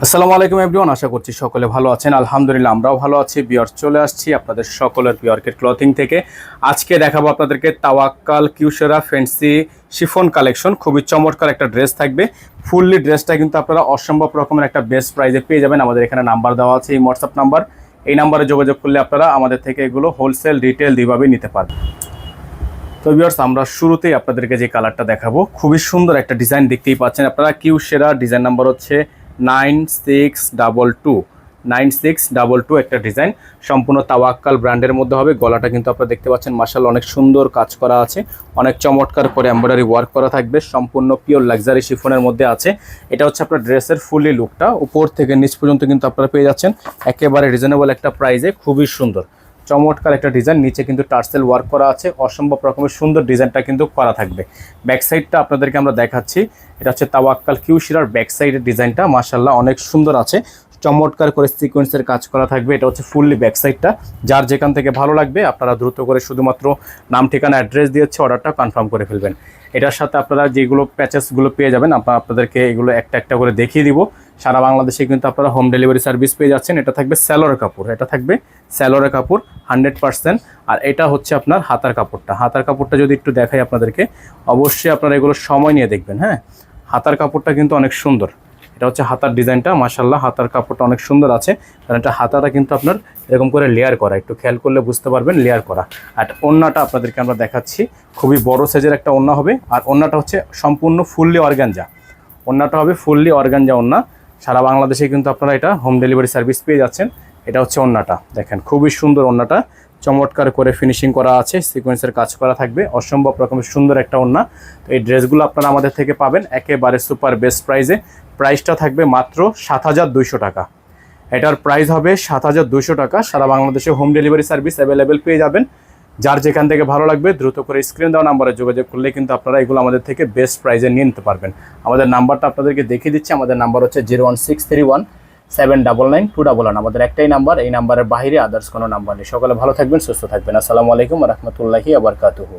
আসসালামু আলাইকুম এভরিওয়ান, আশা করছি সকলে ভালো আছেন। আলহামদুলিল্লাহ আমরাও ভালো আছি। বিয়ার চলে আসছি আপনাদের সকলের বিয়ারকেট ক্লথিং থেকে। আজকে দেখাবো আপনাদেরকে তাওয়াক্কাল কিউশেরা ফ্যান্সি শিফন কালেকশন। খুবই চমৎকার একটা ড্রেস থাকবে। ফুললি ড্রেসটা কিন্তু আপনারা অসম্ভব রকমের একটা বেস্ট প্রাইসে পেয়ে যাবেন। আমাদের এখানে নাম্বার দেওয়া আছে, এই হোয়াটসঅ্যাপ নাম্বার। এই নাম্বারে যোগাযোগ করলে আপনারা আমাদের থেকে এগুলো হোলসেল রিটেল দুইভাবে নিতে পারবেন। তো ভিউয়ার্স, আমরা শুরুতেই আপনাদেরকে যে কালারটা দেখাবো, খুবই সুন্দর একটা ডিজাইন দেখতেই পাচ্ছেন আপনারা। কিউশেরা ডিজাইন নাম্বার হচ্ছে 9622 একটা ডিজাইন, সম্পূর্ণ তাওয়াক্কাল ব্র্যান্ডের মধ্যে হবে। গলাটা কিন্তু আপনারা দেখতে পাচ্ছেন মাশাআল্লাহ অনেক সুন্দর কাজ করা আছে, অনেক চমৎকার করে এমব্রয়ডারি ওয়ার্ক করা থাকবে, সম্পূর্ণ পিওর লাক্সারি শিফনের মধ্যে আছে। এটা হচ্ছে আপনার ড্রেসের ফুলি লুকটা, উপর থেকে নিচ পর্যন্ত কিন্তু আপনারা পেয়ে যাচ্ছেন একেবারে রিজনেবল একটা প্রাইসে। খুবই সুন্দর চমৎকার একটা ডিজাইন, নিচে কিন্তু টার্সেল ওয়ার্ক করা আছে, অসম্ভব রকমের সুন্দর ডিজাইনটা কিন্তু করা থাকবে। ব্যাক সাইডটা আপনাদেরকে আমরা দেখাচ্ছি। এটা হচ্ছে তাওয়াক্কাল কিউশেরার ব্যাক সাইডের ডিজাইনটা, মাশাআল্লাহ অনেক সুন্দর আছে, চমৎকার করে সিকোয়েন্সের কাজ করা থাকবে। এটা হচ্ছে ফুললি ব্যাক সাইডটা। যার যেখান থেকে ভালো লাগবে আপনারা দ্রুত করে শুধুমাত্র নাম, ঠিকানা, অ্যাড্রেস দিয়েছে অর্ডারটা কনফার্ম করে ফেলবেন। এটার সাথে আপনারা যেগুলো প্যাচেসগুলো পেয়ে যাবেন, আপনাদেরকে এগুলো একটা একটা করে দেখিয়ে দিব। সারা বাংলাদেশে কিন্তু আপনারা হোম ডেলিভারি সার্ভিস পেয়ে যাচ্ছেন। এটা থাকবে স্যালোয়ার কাপড়, এটা থাকবে স্যালোয়ার কাপড় 100%। আর এটা হচ্ছে আপনার হাতার কাপড়টা। হাতার কাপড়টা যদি একটু দেখাই আপনাদেরকে, অবশ্যই আপনারা এগুলো সময় নিয়ে দেখবেন। হ্যাঁ, হাতার কাপড়টা কিন্তু অনেক সুন্দর। এটা হচ্ছে হাতার ডিজাইনটা, মাশাআল্লাহ হাতার কাপড়টা অনেক সুন্দর আছে, কারণ এটা হাতাটা কিন্তু আপনার এরকম করে লেয়ার করা, একটু খেয়াল করলে বুঝতে পারবেন লেয়ার করা। আর ওড়নাটা আপনাদেরকে আমরা দেখাচ্ছি, খুবই বড় সাইজের একটা ওড়না হবে। আর ওড়নাটা হচ্ছে সম্পূর্ণ ফুললি অর্গানজা, ওড়নাটা হবে ফুললি অর্গানজা ওড়না। সারা বাংলাদেশে কিন্তু আপনারা এটা হোম ডেলিভারি সার্ভিস পেয়ে যাচ্ছেন। এটা হচ্ছে ওড়নাটা, দেখেন খুবই সুন্দর ওড়নাটা, চমৎকার করে ফিনিশিং করা আছে, সিকোয়েন্সের কাজ করা থাকবে, অসম্ভব রকমের সুন্দর একটা ওড়না। তো এই ড্রেসগুলো আপনারা আমাদের থেকে পাবেন একেবারে সুপার বেস্ট প্রাইসে। প্রাইসটা থাকবে মাত্র 7200 টাকা। এটার প্রাইস হবে 7200 টাকা। সারা বাংলাদেশে হোম ডেলিভারি সার্ভিস অ্যাভেলেবেল পেয়ে যাবেন। যার যেখান থেকে ভালো লাগবে দ্রুত করে স্ক্রিন দেওয়া নাম্বারে যোগাযোগ করলে কিন্তু আপনারা এগুলো আমাদের থেকে বেস্ট প্রাইসে নিয়ে নিতে পারবেন। আমাদের নাম্বারটা আপনাদেরকে দেখিয়ে দিচ্ছি। আমাদের নাম্বার হচ্ছে 01631799211। আমাদের একটাই নাম্বার, এই নাম্বারের বাইরে আদার্স কোনো নাম্বার নেই। সকলে ভালো থাকবেন, সুস্থ থাকবেন। আসসালামু আলাইকুম ওয়া রাহমাতুল্লাহি ওয়া বারাকাতুহু।